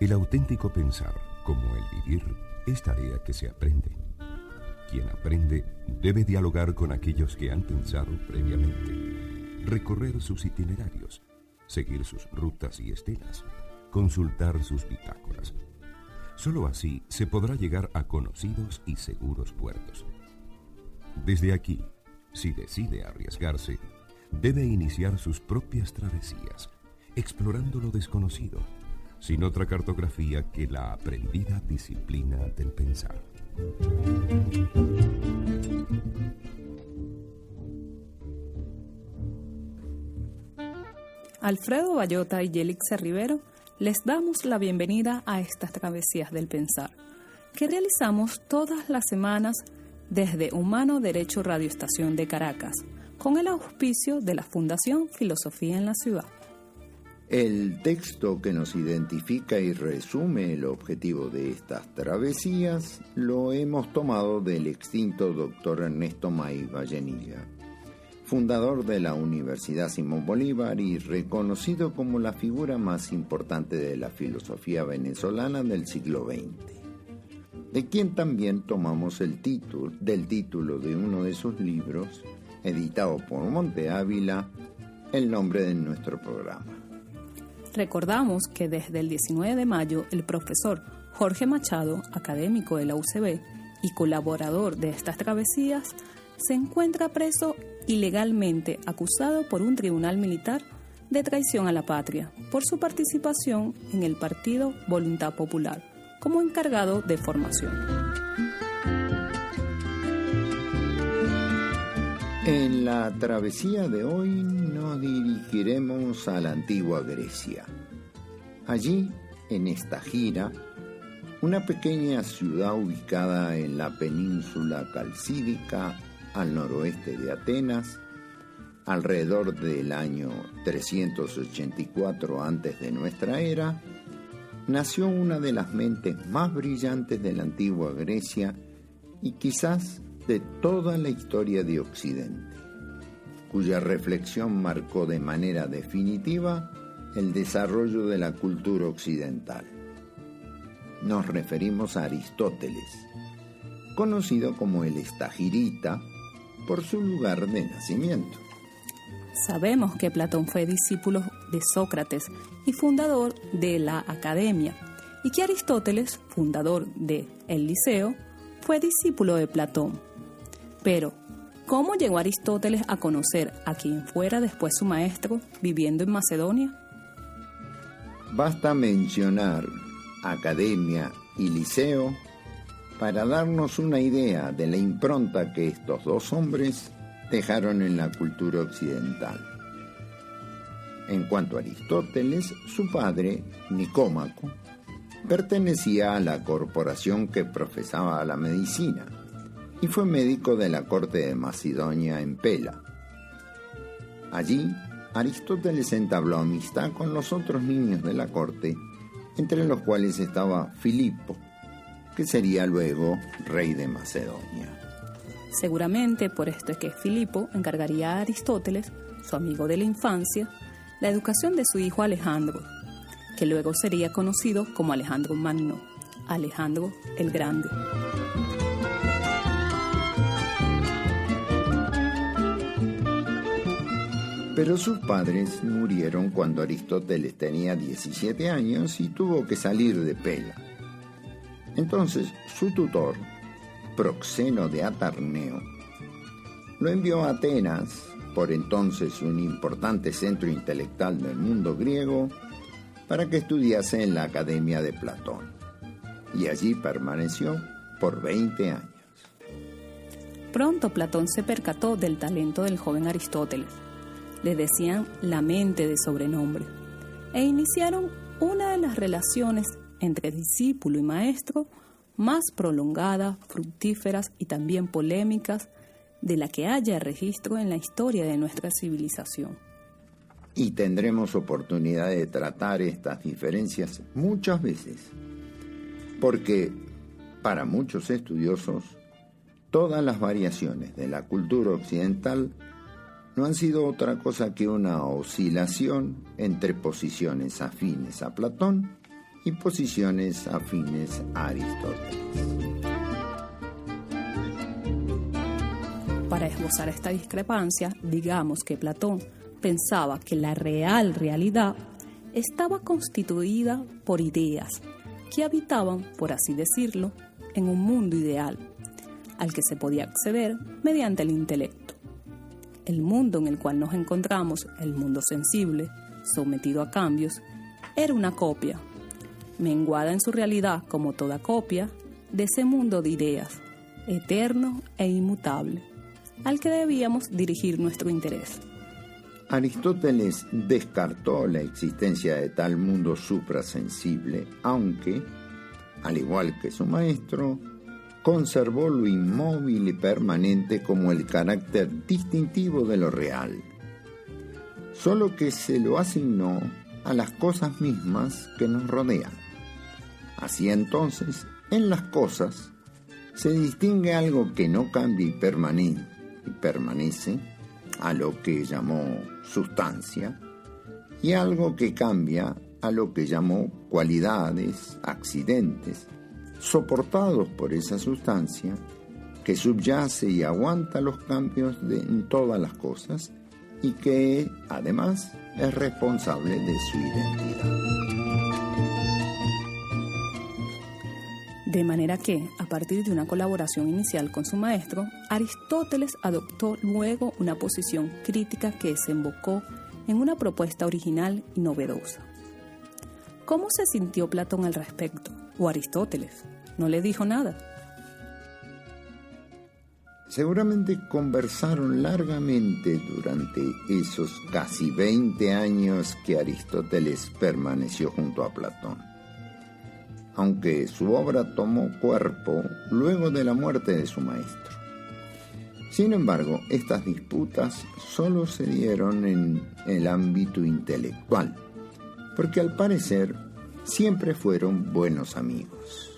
El auténtico pensar, como el vivir, es tarea que se aprende. Quien aprende debe dialogar con aquellos que han pensado previamente, recorrer sus itinerarios, seguir sus rutas y estelas, consultar sus bitácoras. Solo así se podrá llegar a conocidos y seguros puertos. Desde aquí, si decide arriesgarse, debe iniciar sus propias travesías, explorando lo desconocido, sin otra cartografía que la aprendida disciplina del pensar. Alfredo Bayota y Yelixa Rivero les damos la bienvenida a estas travesías del pensar, que realizamos todas las semanas desde Humano Derecho Radio Estación de Caracas, con el auspicio de la Fundación Filosofía en la Ciudad. El texto que nos identifica y resume el objetivo de estas travesías lo hemos tomado del extinto doctor Ernesto May Vallenilla, fundador de la Universidad Simón Bolívar y reconocido como la figura más importante de la filosofía venezolana del siglo XX, de quien también tomamos el título de uno de sus libros, editado por Monte Ávila, el nombre de nuestro programa. Recordamos que desde el 19 de mayo el profesor Jorge Machado, académico de la UCB y colaborador de estas travesías, se encuentra preso ilegalmente acusado por un tribunal militar de traición a la patria por su participación en el partido Voluntad Popular como encargado de formación. En la travesía de hoy nos dirigiremos a la antigua Grecia. Allí, en esta gira, una pequeña ciudad ubicada en la península calcídica al noroeste de Atenas, alrededor del año 384 antes de nuestra era, nació una de las mentes más brillantes de la antigua Grecia y quizás de toda la historia de Occidente, cuya reflexión marcó de manera definitiva el desarrollo de la cultura occidental. Nos referimos a Aristóteles, conocido como el Estagirita por su lugar de nacimiento. Sabemos que Platón fue discípulo de Sócrates y fundador de la Academia, y que Aristóteles, fundador de el Liceo, fue discípulo de Platón. Pero, ¿cómo llegó Aristóteles a conocer a quien fuera después su maestro viviendo en Macedonia? Basta mencionar Academia y Liceo para darnos una idea de la impronta que estos dos hombres dejaron en la cultura occidental. En cuanto a Aristóteles, su padre, Nicómaco, pertenecía a la corporación que profesaba la medicina y fue médico de la corte de Macedonia en Pela. Allí, Aristóteles entabló amistad con los otros niños de la corte, entre los cuales estaba Filipo, que sería luego rey de Macedonia. Seguramente por esto es que Filipo encargaría a Aristóteles, su amigo de la infancia, la educación de su hijo Alejandro, que luego sería conocido como Alejandro Magno, Alejandro el Grande. Pero sus padres murieron cuando Aristóteles tenía 17 años y tuvo que salir de Pela. Entonces su tutor, Proxeno de Atarneo, lo envió a Atenas, por entonces un importante centro intelectual del mundo griego, para que estudiase en la Academia de Platón, y allí permaneció por 20 años. Pronto Platón se percató del talento del joven Aristóteles. Le decían la mente de sobrenombre, e iniciaron una de las relaciones entre discípulo y maestro más prolongadas, fructíferas y también polémicas de la que haya registro en la historia de nuestra civilización. Y tendremos oportunidad de tratar estas diferencias muchas veces, porque para muchos estudiosos, todas las variaciones de la cultura occidental no han sido otra cosa que una oscilación entre posiciones afines a Platón y posiciones afines a Aristóteles. Para esbozar esta discrepancia, digamos que Platón pensaba que la real realidad estaba constituida por ideas que habitaban, por así decirlo, en un mundo ideal, al que se podía acceder mediante el intelecto. El mundo en el cual nos encontramos, el mundo sensible, sometido a cambios, era una copia, menguada en su realidad como toda copia, de ese mundo de ideas, eterno e inmutable, al que debíamos dirigir nuestro interés. Aristóteles descartó la existencia de tal mundo suprasensible, aunque, al igual que su maestro, conservó lo inmóvil y permanente como el carácter distintivo de lo real, solo que se lo asignó a las cosas mismas que nos rodean. Así entonces, en las cosas se distingue algo que no cambia y permanece, a lo que llamó sustancia, y algo que cambia, a lo que llamó cualidades, accidentes, soportados por esa sustancia que subyace y aguanta los cambios en todas las cosas y que, además, es responsable de su identidad. De manera que, a partir de una colaboración inicial con su maestro, Aristóteles adoptó luego una posición crítica que desembocó en una propuesta original y novedosa. ¿Cómo se sintió Platón al respecto? ¿O Aristóteles? ¿No le dijo nada? Seguramente conversaron largamente durante esos casi 20 años que Aristóteles permaneció junto a Platón, aunque su obra tomó cuerpo luego de la muerte de su maestro. Sin embargo, estas disputas solo se dieron en el ámbito intelectual, porque al parecer siempre fueron buenos amigos.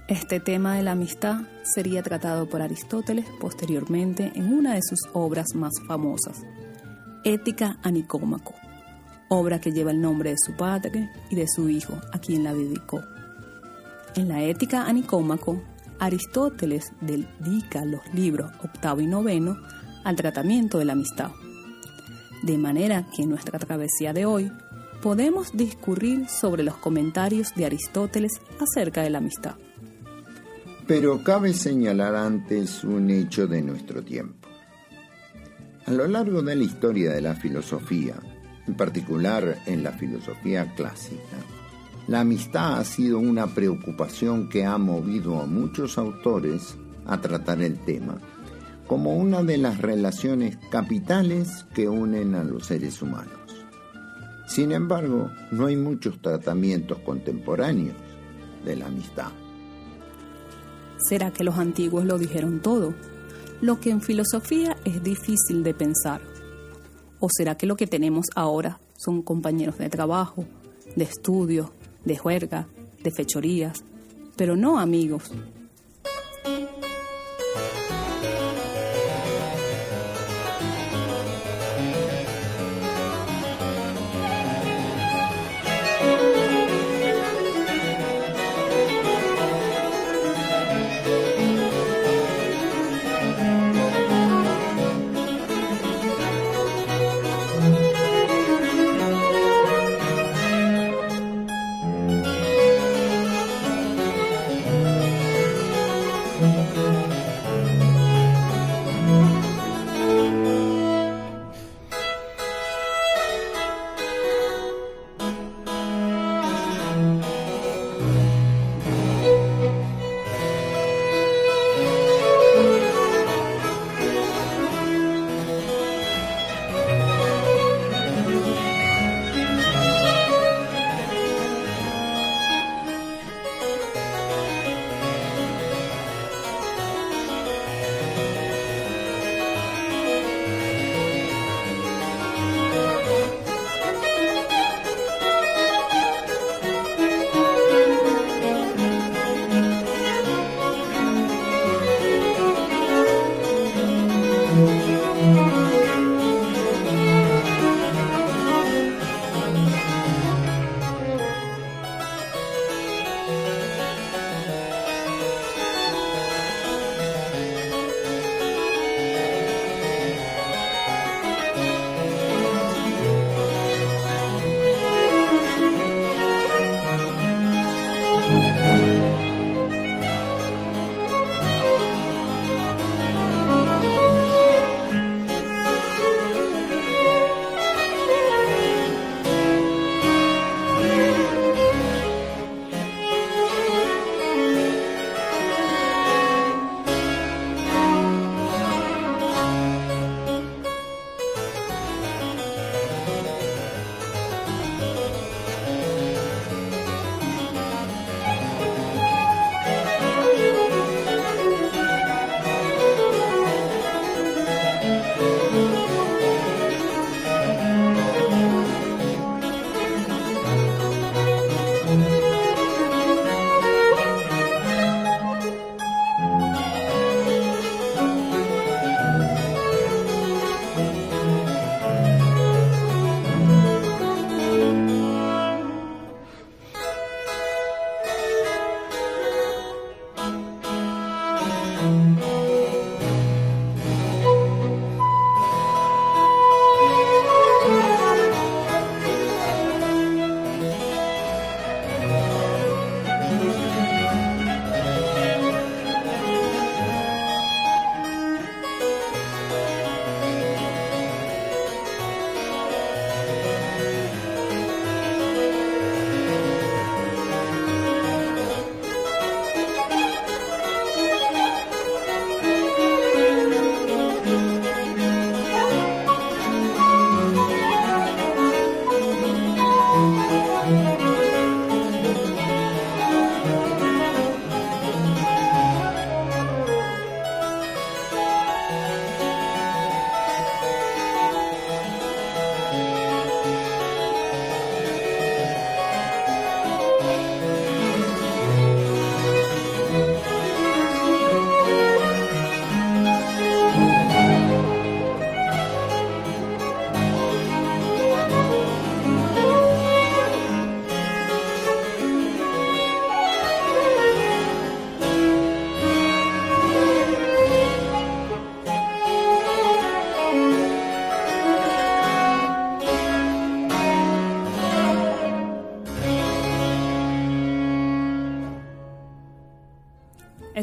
Este tema de la amistad sería tratado por Aristóteles posteriormente en una de sus obras más famosas, Ética a Nicómaco, obra que lleva el nombre de su padre y de su hijo, a quien la dedicó. En la Ética a Nicómaco, Aristóteles dedica los libros 8º y 9º al tratamiento de la amistad. De manera que en nuestra travesía de hoy podemos discurrir sobre los comentarios de Aristóteles acerca de la amistad. Pero cabe señalar antes un hecho de nuestro tiempo. A lo largo de la historia de la filosofía, en particular en la filosofía clásica, la amistad ha sido una preocupación que ha movido a muchos autores a tratar el tema como una de las relaciones capitales que unen a los seres humanos. Sin embargo, no hay muchos tratamientos contemporáneos de la amistad. ¿Será que los antiguos lo dijeron todo? Lo que en filosofía es difícil de pensar. ¿O será que lo que tenemos ahora son compañeros de trabajo, de estudio, de juerga, de fechorías, pero no amigos?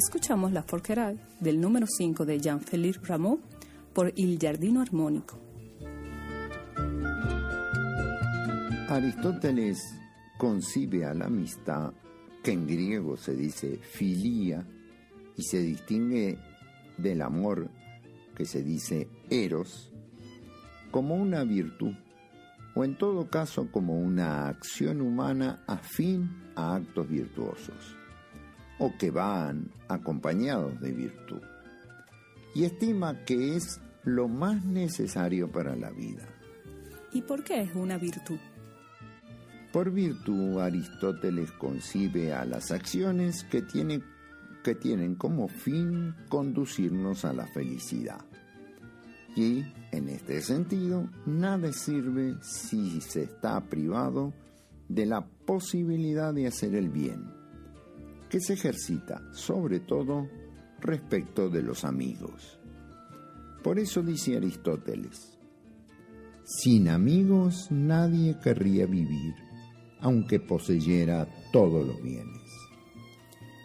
Escuchamos la Forqueral del número 5 de Jean-Philippe Rameau por Il Giardino Armonico. Aristóteles concibe a la amistad, que en griego se dice filia y se distingue del amor, que se dice eros, como una virtud, o en todo caso como una acción humana afín a actos virtuosos, o que van acompañados de virtud, y estima que es lo más necesario para la vida. ¿Y por qué es una virtud? Por virtud, Aristóteles concibe a las acciones que tienen como fin conducirnos a la felicidad. Y, en este sentido, nada sirve si se está privado de la posibilidad de hacer el bien, que se ejercita sobre todo respecto de los amigos. Por eso dice Aristóteles: sin amigos nadie querría vivir, aunque poseyera todos los bienes.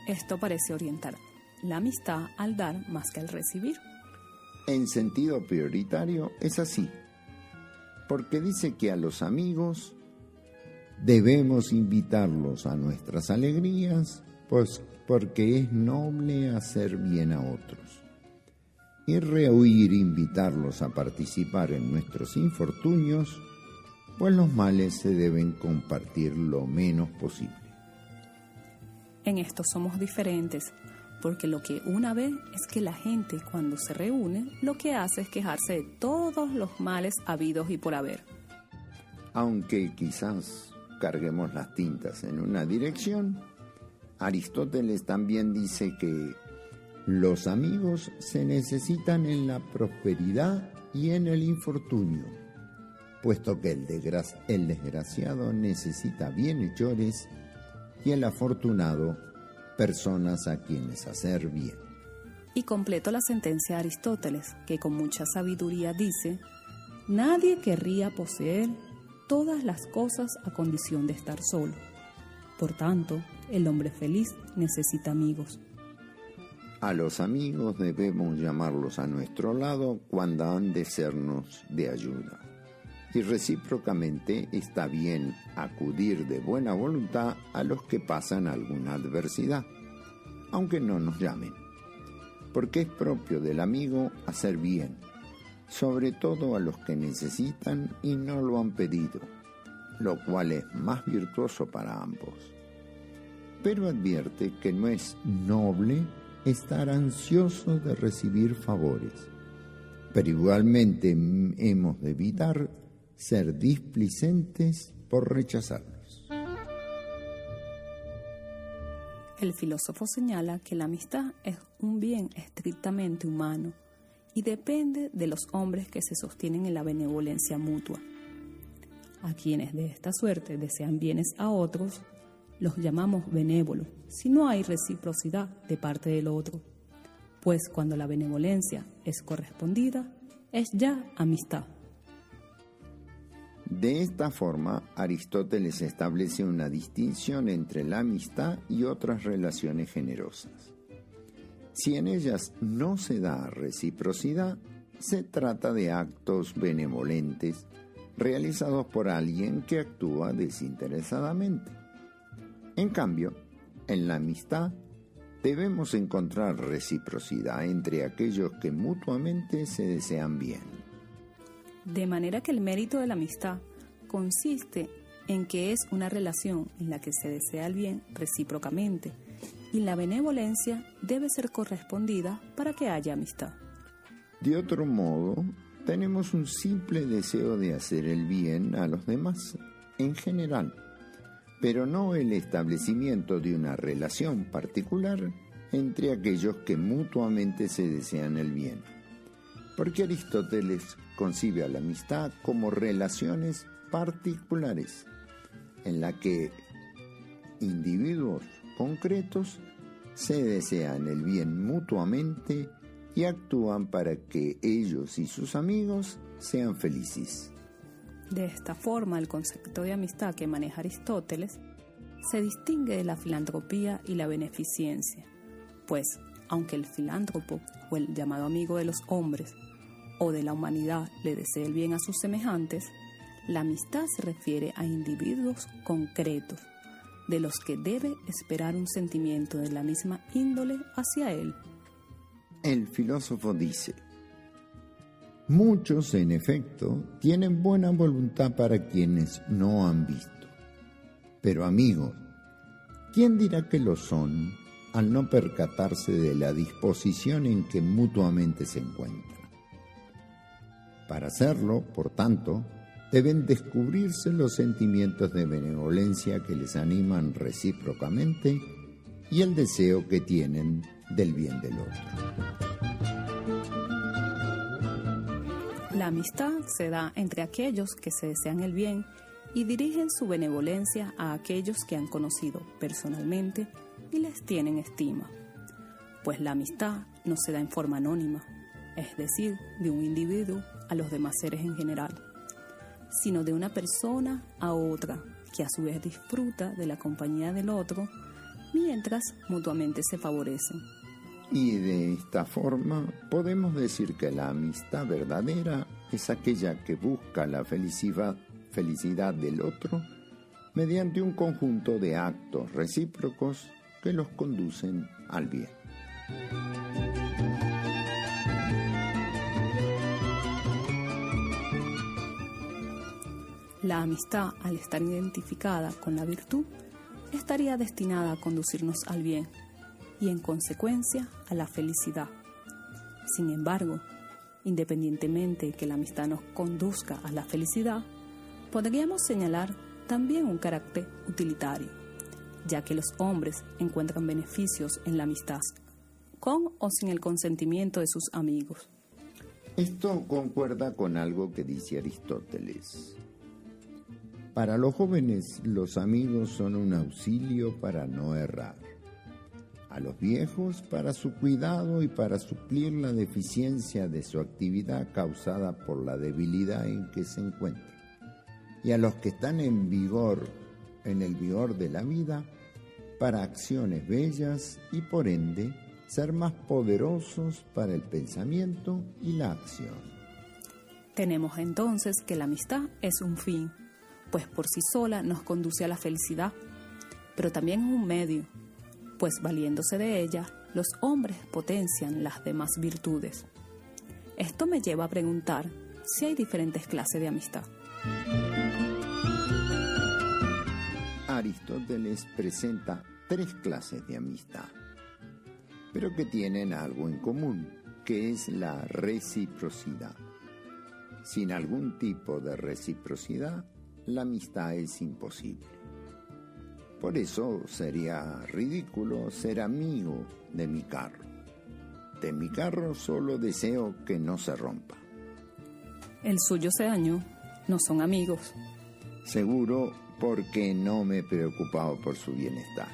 Esto parece orientar la amistad al dar más que al recibir. En sentido prioritario es así, porque dice que a los amigos debemos invitarlos a nuestras alegrías, pues porque es noble hacer bien a otros, y rehuir invitarlos a participar en nuestros infortunios, pues los males se deben compartir lo menos posible. En esto somos diferentes, porque lo que una ve es que la gente cuando se reúne lo que hace es quejarse de todos los males habidos y por haber. Aunque quizás carguemos las tintas en una dirección, Aristóteles también dice que los amigos se necesitan en la prosperidad y en el infortunio, puesto que el desgraciado necesita bienhechores y el afortunado personas a quienes hacer bien. Y completo la sentencia de Aristóteles, que con mucha sabiduría dice: nadie querría poseer todas las cosas a condición de estar solo. Por tanto, el hombre feliz necesita amigos. A los amigos debemos llamarlos a nuestro lado cuando han de sernos de ayuda. Y recíprocamente está bien acudir de buena voluntad a los que pasan alguna adversidad, aunque no nos llamen, porque es propio del amigo hacer bien, sobre todo a los que necesitan y no lo han pedido, lo cual es más virtuoso para ambos. Pero advierte que no es noble estar ansioso de recibir favores, pero igualmente hemos de evitar ser displicentes por rechazarlos. El filósofo señala que la amistad es un bien estrictamente humano y depende de los hombres que se sostienen en la benevolencia mutua. A quienes de esta suerte desean bienes a otros, los llamamos benévolos si no hay reciprocidad de parte del otro, pues cuando la benevolencia es correspondida, es ya amistad. De esta forma, Aristóteles establece una distinción entre la amistad y otras relaciones generosas. Si en ellas no se da reciprocidad, se trata de actos benevolentes realizados por alguien que actúa desinteresadamente. En cambio, en la amistad debemos encontrar reciprocidad entre aquellos que mutuamente se desean bien. De manera que el mérito de la amistad consiste en que es una relación en la que se desea el bien recíprocamente y la benevolencia debe ser correspondida para que haya amistad. De otro modo, tenemos un simple deseo de hacer el bien a los demás en general, pero no el establecimiento de una relación particular entre aquellos que mutuamente se desean el bien. Porque Aristóteles concibe a la amistad como relaciones particulares, en la que individuos concretos se desean el bien mutuamente y actúan para que ellos y sus amigos sean felices. De esta forma, el concepto de amistad que maneja Aristóteles se distingue de la filantropía y la beneficencia, pues aunque el filántropo o el llamado amigo de los hombres o de la humanidad le desee el bien a sus semejantes, la amistad se refiere a individuos concretos, de los que debe esperar un sentimiento de la misma índole hacia él. El filósofo dice: muchos, en efecto, tienen buena voluntad para quienes no han visto. Pero amigos, ¿quién dirá que lo son al no percatarse de la disposición en que mutuamente se encuentran? Para hacerlo, por tanto, deben descubrirse los sentimientos de benevolencia que les animan recíprocamente y el deseo que tienen del bien del otro. La amistad se da entre aquellos que se desean el bien y dirigen su benevolencia a aquellos que han conocido personalmente y les tienen estima. Pues la amistad no se da en forma anónima, es decir, de un individuo a los demás seres en general, sino de una persona a otra, que a su vez disfruta de la compañía del otro, mientras mutuamente se favorecen. Y de esta forma podemos decir que la amistad verdadera es aquella que busca la felicidad del otro mediante un conjunto de actos recíprocos que los conducen al bien. La amistad, al estar identificada con la virtud, estaría destinada a conducirnos al bien y, en consecuencia, a la felicidad. Sin embargo, independientemente de que la amistad nos conduzca a la felicidad, podríamos señalar también un carácter utilitario, ya que los hombres encuentran beneficios en la amistad, con o sin el consentimiento de sus amigos. Esto concuerda con algo que dice Aristóteles. Para los jóvenes, los amigos son un auxilio para no errar. A los viejos, para su cuidado y para suplir la deficiencia de su actividad causada por la debilidad en que se encuentran. Y a los que están en el vigor de la vida, para acciones bellas y por ende ser más poderosos para el pensamiento y la acción. Tenemos entonces que la amistad es un fin, pues por sí sola nos conduce a la felicidad, pero también es un medio, pues valiéndose de ella, los hombres potencian las demás virtudes. Esto me lleva a preguntar si hay diferentes clases de amistad. Aristóteles presenta 3 clases de amistad, pero que tienen algo en común, que es la reciprocidad. Sin algún tipo de reciprocidad, la amistad es imposible. Por eso sería ridículo ser amigo de mi carro. De mi carro solo deseo que no se rompa. El suyo se dañó, no son amigos. Seguro porque no me he preocupado por su bienestar.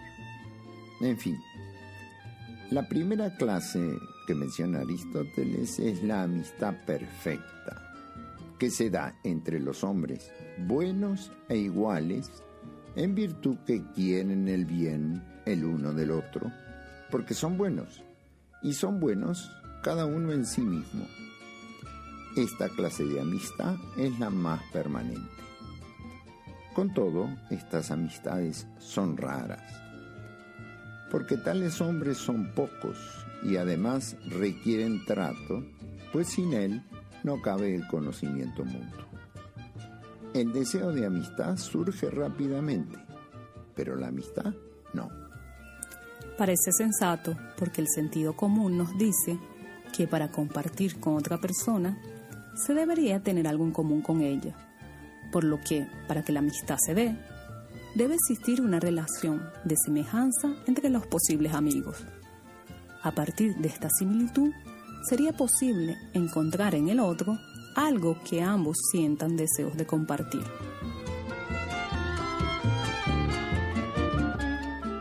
En fin, la primera clase que menciona Aristóteles es la amistad perfecta, que se da entre los hombres buenos e iguales, en virtud que quieren el bien el uno del otro, porque son buenos, y son buenos cada uno en sí mismo. Esta clase de amistad es la más permanente. Con todo, estas amistades son raras, porque tales hombres son pocos y además requieren trato, pues sin él no cabe el conocimiento mutuo. El deseo de amistad surge rápidamente, pero la amistad no. Parece sensato porque el sentido común nos dice que para compartir con otra persona se debería tener algo en común con ella, por lo que, para que la amistad se dé, debe existir una relación de semejanza entre los posibles amigos. A partir de esta similitud, sería posible encontrar en el otro algo que ambos sientan deseos de compartir.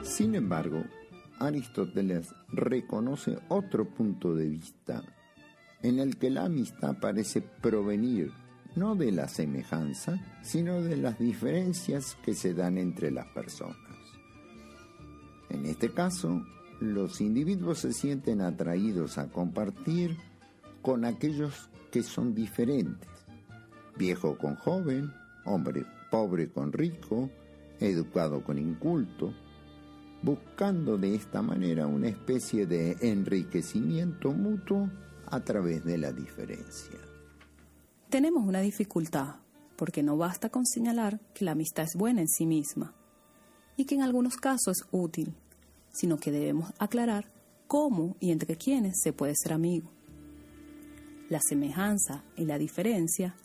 Sin embargo, Aristóteles reconoce otro punto de vista en el que la amistad parece provenir no de la semejanza, sino de las diferencias que se dan entre las personas. En este caso, los individuos se sienten atraídos a compartir con aquellos que son diferentes, viejo con joven, hombre pobre con rico, educado con inculto, buscando de esta manera una especie de enriquecimiento mutuo a través de la diferencia. Tenemos una dificultad, porque no basta con señalar que la amistad es buena en sí misma y que en algunos casos es útil, sino que debemos aclarar cómo y entre quiénes se puede ser amigo. La semejanza y la diferencia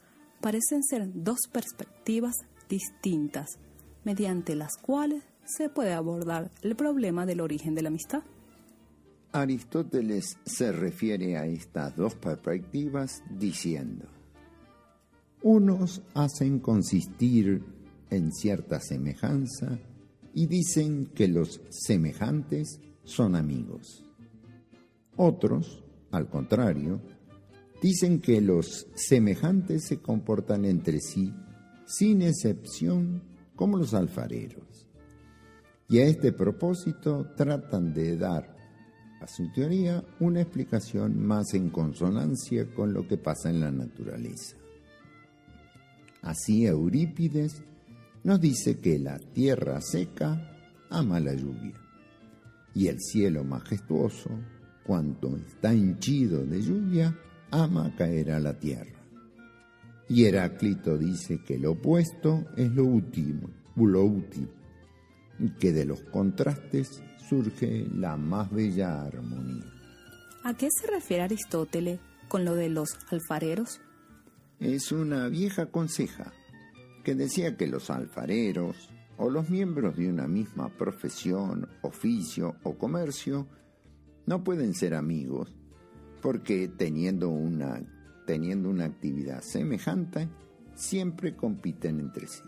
parecen ser dos perspectivas distintas, mediante las cuales se puede abordar el problema del origen de la amistad. Aristóteles se refiere a estas dos perspectivas diciendo: unos hacen consistir en cierta semejanza y dicen que los semejantes son amigos. Otros, al contrario, dicen que los semejantes se comportan entre sí, sin excepción, como los alfareros. Y a este propósito tratan de dar a su teoría una explicación más en consonancia con lo que pasa en la naturaleza. Así Eurípides nos dice que la tierra seca ama la lluvia, y el cielo majestuoso, cuanto está henchido de lluvia, ama caer a la tierra. Y Heráclito dice que lo opuesto es lo útil, y que de los contrastes surge la más bella armonía. ¿A qué se refiere Aristóteles con lo de los alfareros? Es una vieja conseja que decía que los alfareros o los miembros de una misma profesión, oficio o comercio no pueden ser amigos porque teniendo una actividad semejante siempre compiten entre sí.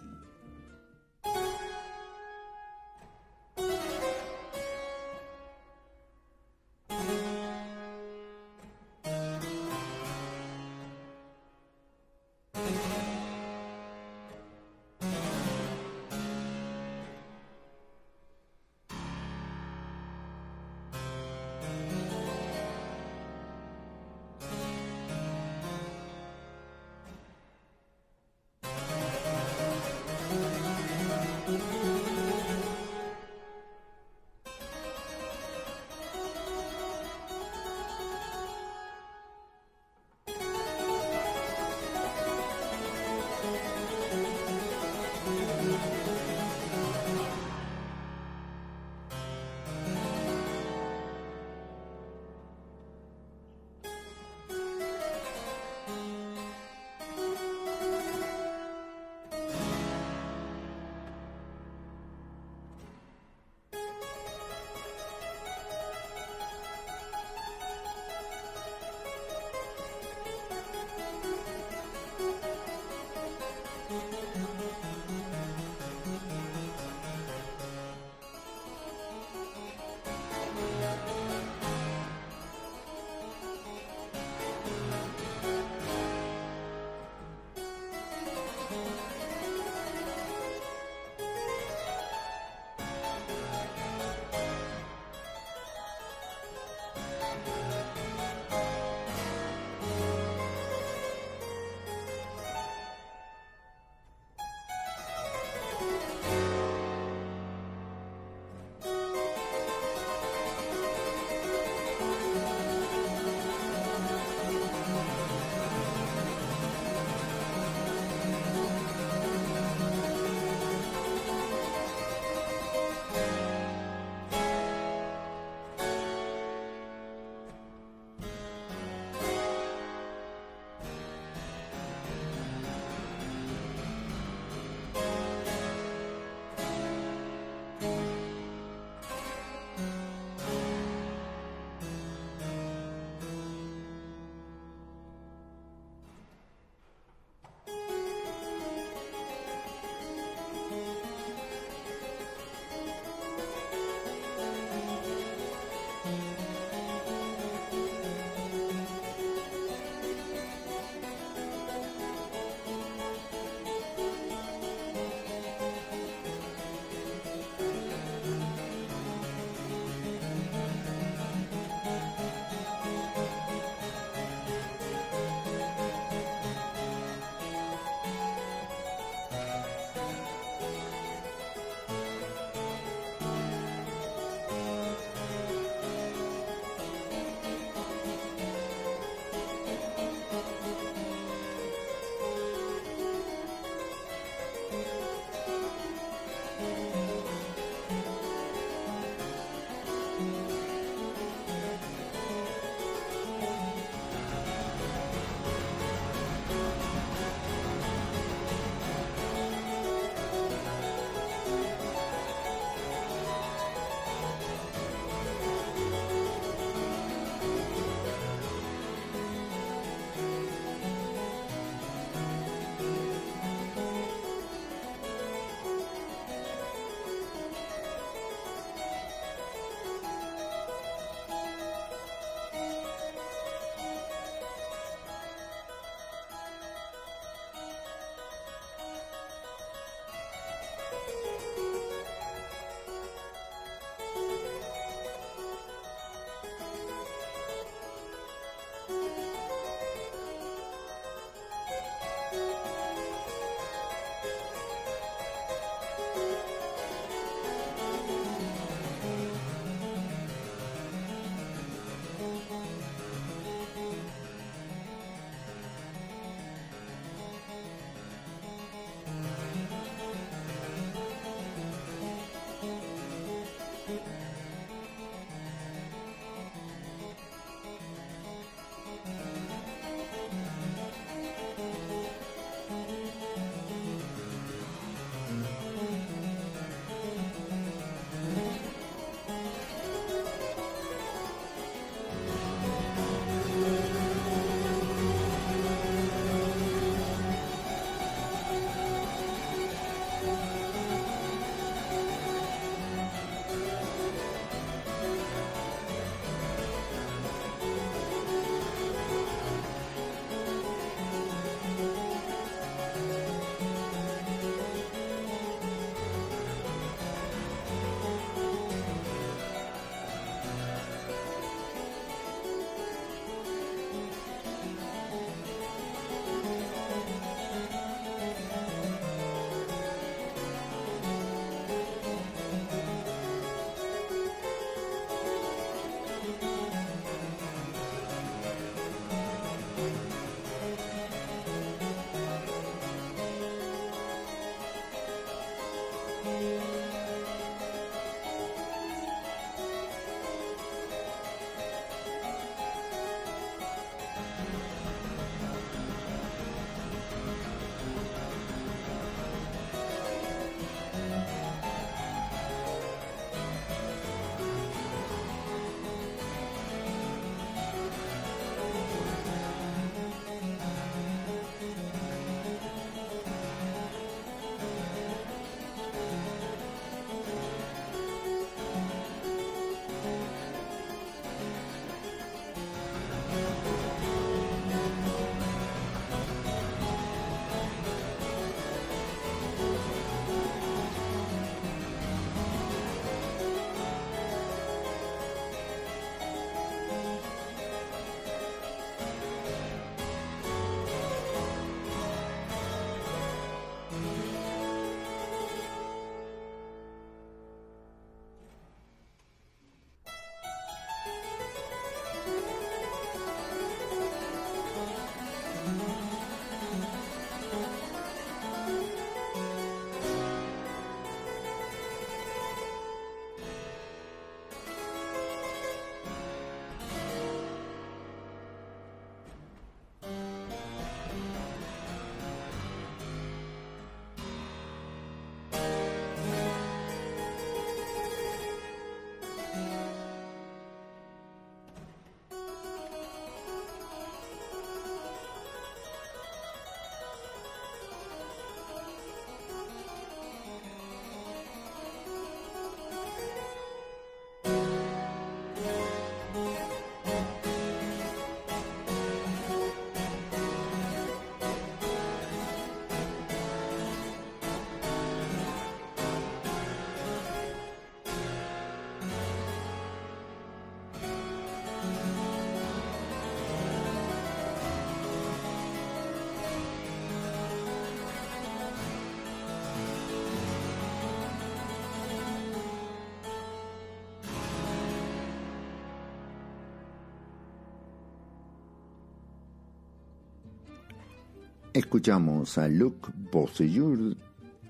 Escuchamos a Luc Bossejur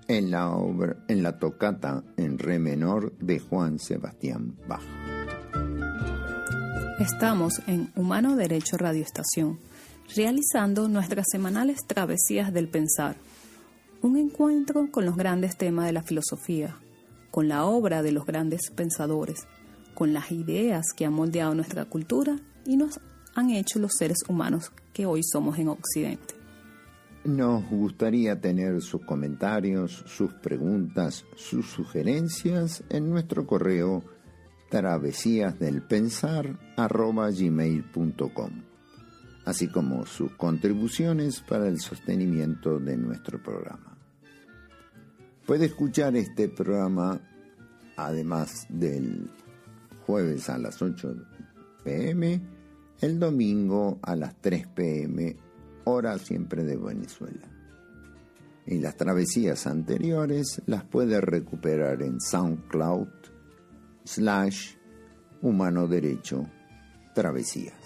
en la tocata en re menor de Juan Sebastián Bach. Estamos en Humano Derecho Radio Estación, realizando nuestras semanales travesías del pensar, un encuentro con los grandes temas de la filosofía, con la obra de los grandes pensadores, con las ideas que han moldeado nuestra cultura y nos han hecho los seres humanos que hoy somos en Occidente. Nos gustaría tener sus comentarios, sus preguntas, sus sugerencias en nuestro correo travesíasdelpensar@gmail.com, así como sus contribuciones para el sostenimiento de nuestro programa. Puede escuchar este programa, además del jueves a las 8 p.m., el domingo a las 3 p.m., hora siempre de Venezuela. Y las travesías anteriores las puede recuperar en SoundCloud/Humano Derecho Travesías.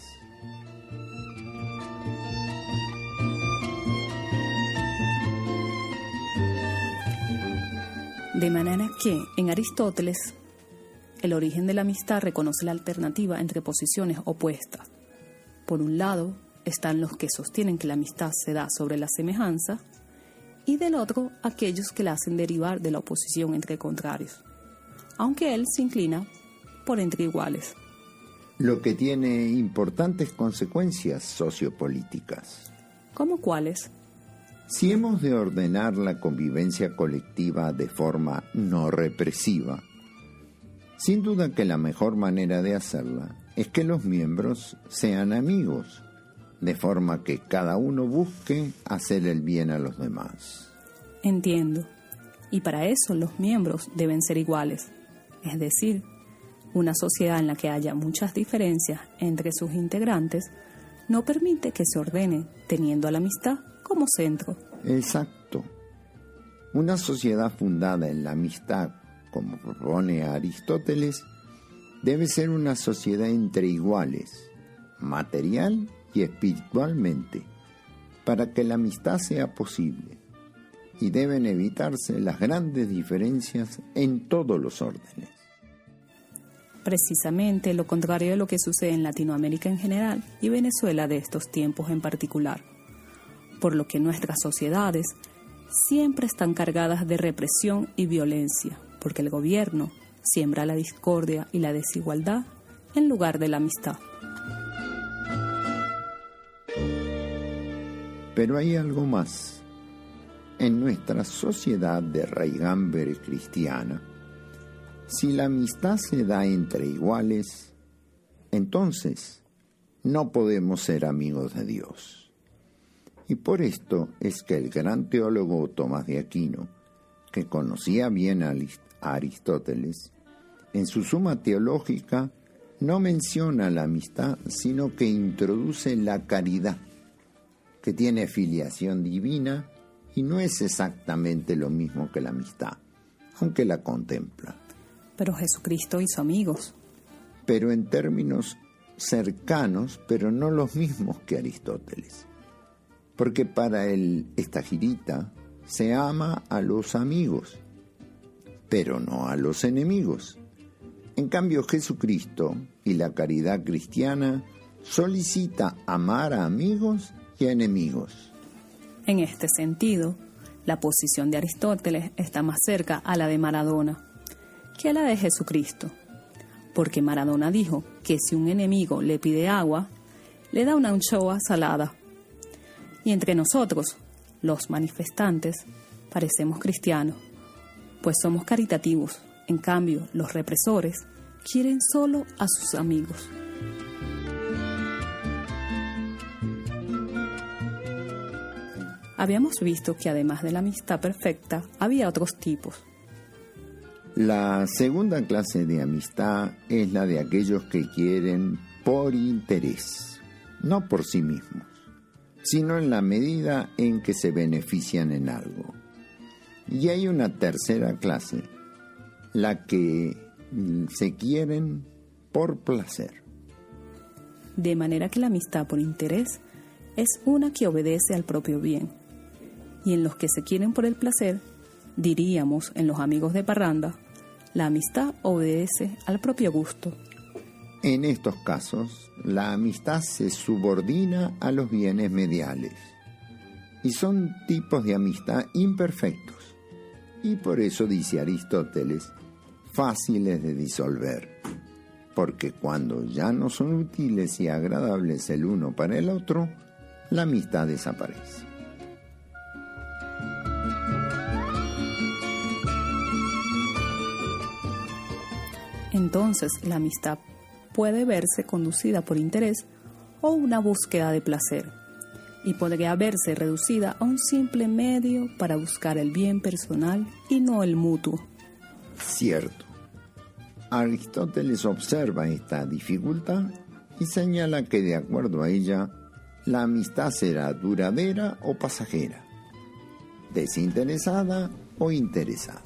De manera que, en Aristóteles, el origen de la amistad reconoce la alternativa entre posiciones opuestas. Por un lado, están los que sostienen que la amistad se da sobre la semejanza, y del otro, aquellos que la hacen derivar de la oposición entre contrarios, aunque él se inclina por entre iguales. Lo que tiene importantes consecuencias sociopolíticas. ¿Cómo cuáles? Si hemos de ordenar la convivencia colectiva de forma no represiva, sin duda que la mejor manera de hacerla es que los miembros sean amigos, de forma que cada uno busque hacer el bien a los demás. Entiendo. Y para eso los miembros deben ser iguales. Es decir, una sociedad en la que haya muchas diferencias entre sus integrantes no permite que se ordene teniendo a la amistad como centro. Exacto. Una sociedad fundada en la amistad, como propone Aristóteles, debe ser una sociedad entre iguales, material y espiritualmente, para que la amistad sea posible, y deben evitarse las grandes diferencias en todos los órdenes. Precisamente lo contrario de lo que sucede en Latinoamérica en general y Venezuela de estos tiempos en particular, por lo que nuestras sociedades siempre están cargadas de represión y violencia, porque el gobierno siembra la discordia y la desigualdad en lugar de la amistad. Pero hay algo más. En nuestra sociedad de raigambre cristiana, si la amistad se da entre iguales, entonces no podemos ser amigos de Dios. Y por esto es que el gran teólogo Tomás de Aquino, que conocía bien a Aristóteles, en su Suma Teológica no menciona la amistad, sino que introduce la caridad, que tiene filiación divina y no es exactamente lo mismo que la amistad, aunque la contempla. Pero Jesucristo hizo amigos. Pero en términos cercanos, pero no los mismos que Aristóteles. Porque para el estagirita se ama a los amigos, pero no a los enemigos. En cambio, Jesucristo y la caridad cristiana solicita amar a amigos y a enemigos. En este sentido, la posición de Aristóteles está más cerca a la de Maradona que a la de Jesucristo, porque Maradona dijo que si un enemigo le pide agua, le da una anchoa salada. Y entre nosotros, los manifestantes, parecemos cristianos, pues somos caritativos. En cambio, los represores quieren solo a sus amigos. Habíamos visto que además de la amistad perfecta, había otros tipos. La segunda clase de amistad es la de aquellos que quieren por interés, no por sí mismos, sino en la medida en que se benefician en algo. Y hay una tercera clase, la que se quieren por placer. De manera que la amistad por interés es una que obedece al propio bien, y en los que se quieren por el placer, diríamos en los amigos de parranda, la amistad obedece al propio gusto. En estos casos, la amistad se subordina a los bienes mediales y son tipos de amistad imperfectos y por eso dice Aristóteles, fáciles de disolver, porque cuando ya no son útiles y agradables el uno para el otro, la amistad desaparece. Entonces, la amistad puede verse conducida por interés o una búsqueda de placer, y podría verse reducida a un simple medio para buscar el bien personal y no el mutuo. Cierto. Aristóteles observa esta dificultad y señala que de acuerdo a ella, la amistad será duradera o pasajera, desinteresada o interesada.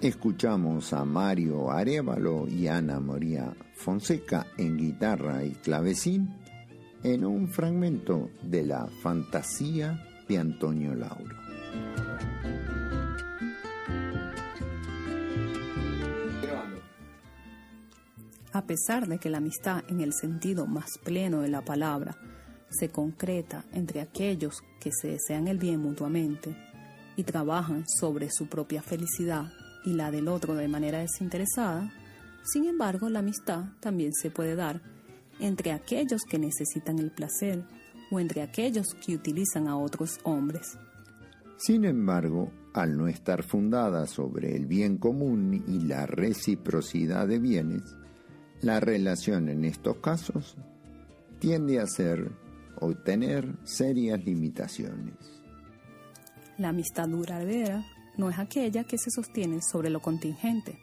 Escuchamos a Mario Arévalo y Ana María Fonseca en guitarra y clavecín en un fragmento de la Fantasía de Antonio Lauro. A pesar de que la amistad en el sentido más pleno de la palabra se concreta entre aquellos que se desean el bien mutuamente y trabajan sobre su propia felicidad y la del otro de manera desinteresada, sin embargo, la amistad también se puede dar entre aquellos que necesitan el placer o entre aquellos que utilizan a otros hombres. Sin embargo, al no estar fundada sobre el bien común y la reciprocidad de bienes, la relación en estos casos tiende a ser o tener serias limitaciones. La amistad duradera no es aquella que se sostiene sobre lo contingente.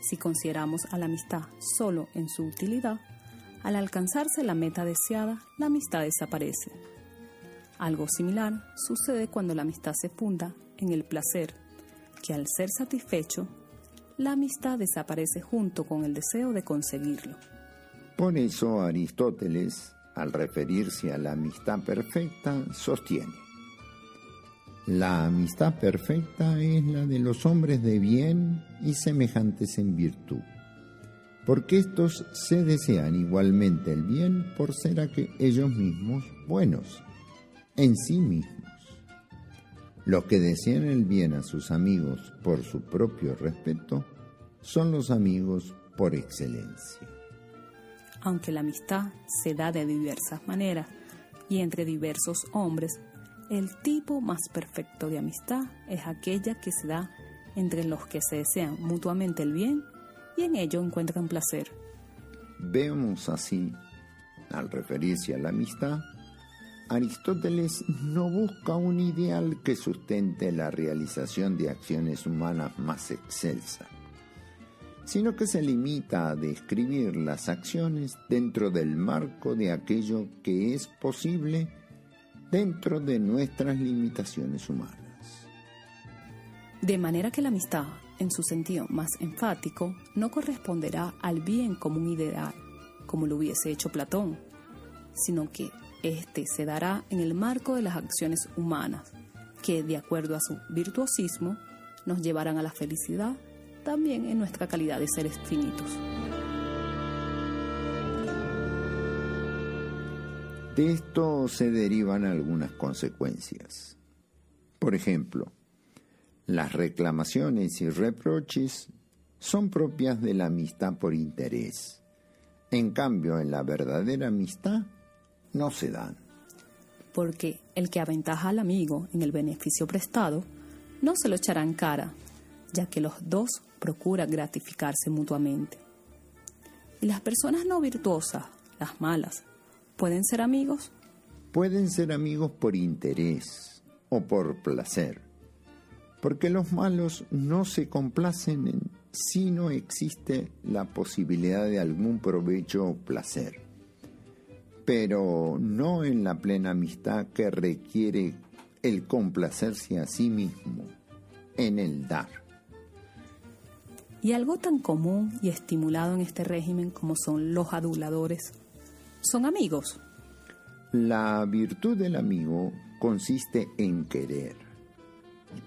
Si consideramos a la amistad solo en su utilidad, al alcanzarse la meta deseada, la amistad desaparece. Algo similar sucede cuando la amistad se funda en el placer, que al ser satisfecho, la amistad desaparece junto con el deseo de conseguirlo. Por eso Aristóteles, al referirse a la amistad perfecta, sostiene: la amistad perfecta es la de los hombres de bien y semejantes en virtud, porque éstos se desean igualmente el bien por ser ellos mismos buenos, en sí mismos. Los que desean el bien a sus amigos por su propio respeto son los amigos por excelencia. Aunque la amistad se da de diversas maneras y entre diversos hombres, el tipo más perfecto de amistad es aquella que se da entre los que se desean mutuamente el bien y en ello encuentran placer. Vemos así, al referirse a la amistad, Aristóteles no busca un ideal que sustente la realización de acciones humanas más excelsas, sino que se limita a describir las acciones dentro del marco de aquello que es posible dentro de nuestras limitaciones humanas. De manera que la amistad, en su sentido más enfático, no corresponderá al bien como un ideal, como lo hubiese hecho Platón, sino que éste se dará en el marco de las acciones humanas, que, de acuerdo a su virtuosismo, nos llevarán a la felicidad, también en nuestra calidad de seres finitos. De esto se derivan algunas consecuencias. Por ejemplo, las reclamaciones y reproches son propias de la amistad por interés. En cambio, en la verdadera amistad no se dan. Porque el que aventaja al amigo en el beneficio prestado no se lo echará en cara, ya que los dos procuran gratificarse mutuamente. ¿Y las personas no virtuosas, las malas, pueden ser amigos? Pueden ser amigos por interés o por placer, porque los malos no se complacen si no existe la posibilidad de algún provecho o placer, pero no en la plena amistad que requiere el complacerse a sí mismo, en el dar. Y algo tan común y estimulado en este régimen como son los aduladores, ¿son amigos? La virtud del amigo consiste en querer,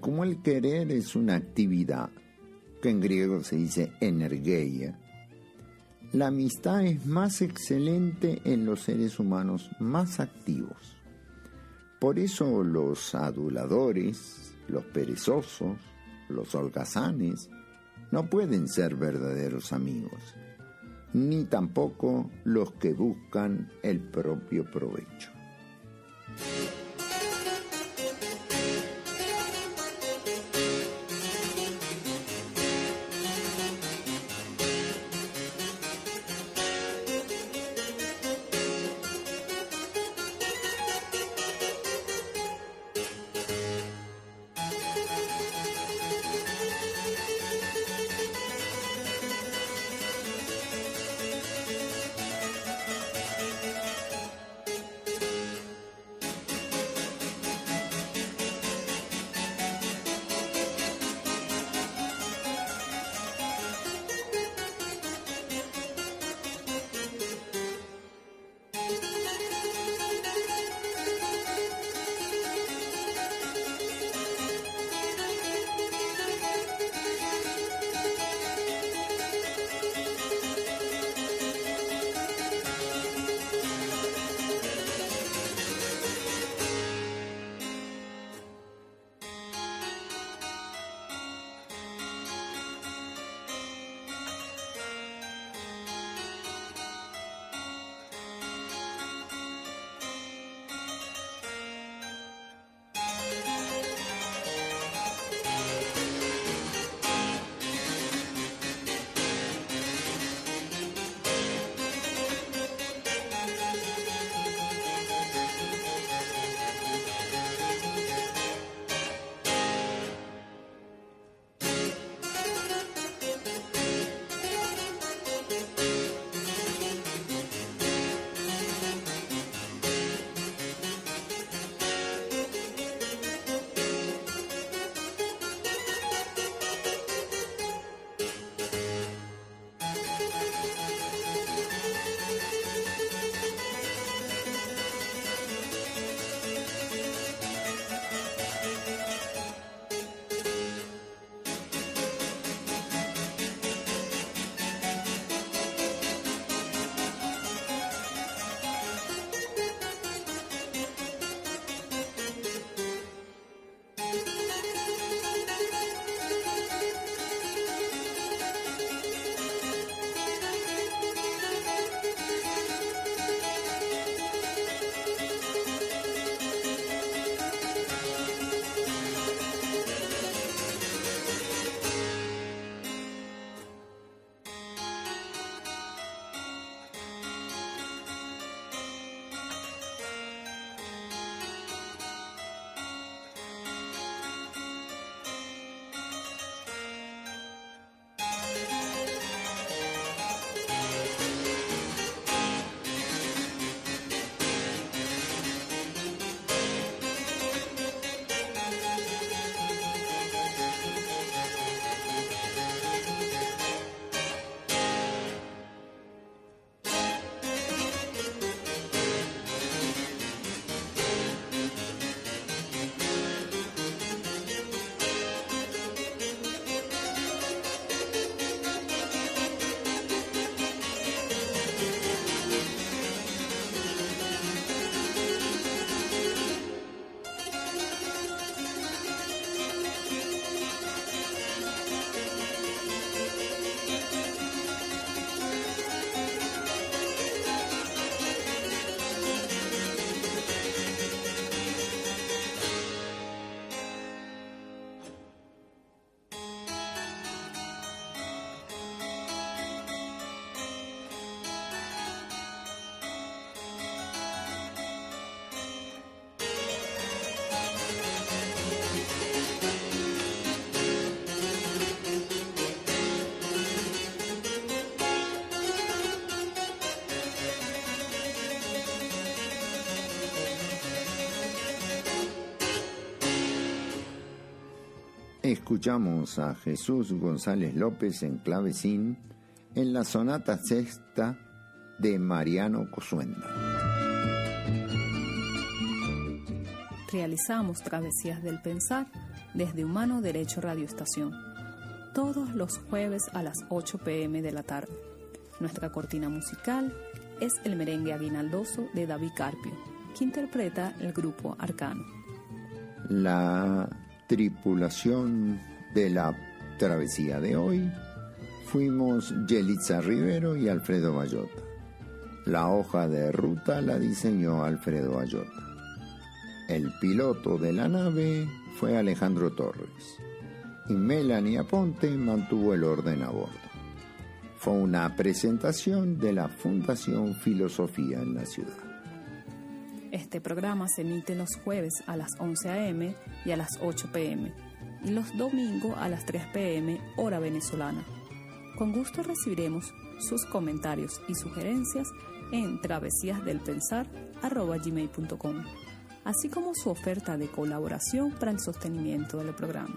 Como el querer es una actividad, que en griego se dice energeia, la amistad es más excelente en los seres humanos más activos. Por eso los aduladores, los perezosos, los holgazanes, no pueden ser verdaderos amigos, ni tampoco los que buscan el propio provecho. Escuchamos a Jesús González López en clavecín en la sonata sexta de Mariano Cosuenda. Realizamos Travesías del Pensar, desde Humano Derecho Radio Estación, todos los jueves a las 8 p.m. de la tarde. Nuestra cortina musical es el merengue aguinaldoso de David Carpio, que interpreta el grupo Arcano. La tripulación de la travesía de hoy fuimos Yelitza Rivero y Alfredo Bayota. La hoja de ruta la diseñó Alfredo Bayota. El piloto de la nave fue Alejandro Torres y Melanie Aponte mantuvo el orden a bordo. Fue una presentación de la Fundación Filosofía en la Ciudad. Este programa se emite los jueves a las 11 a.m. y a las 8 p.m. y los domingos a las 3 p.m. hora venezolana. Con gusto recibiremos sus comentarios y sugerencias en travesíasdelpensar@gmail.com, así como su oferta de colaboración para el sostenimiento del programa.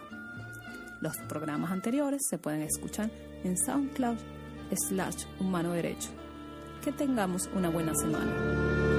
Los programas anteriores se pueden escuchar en SoundCloud /Humano Derecho. Que tengamos una buena semana.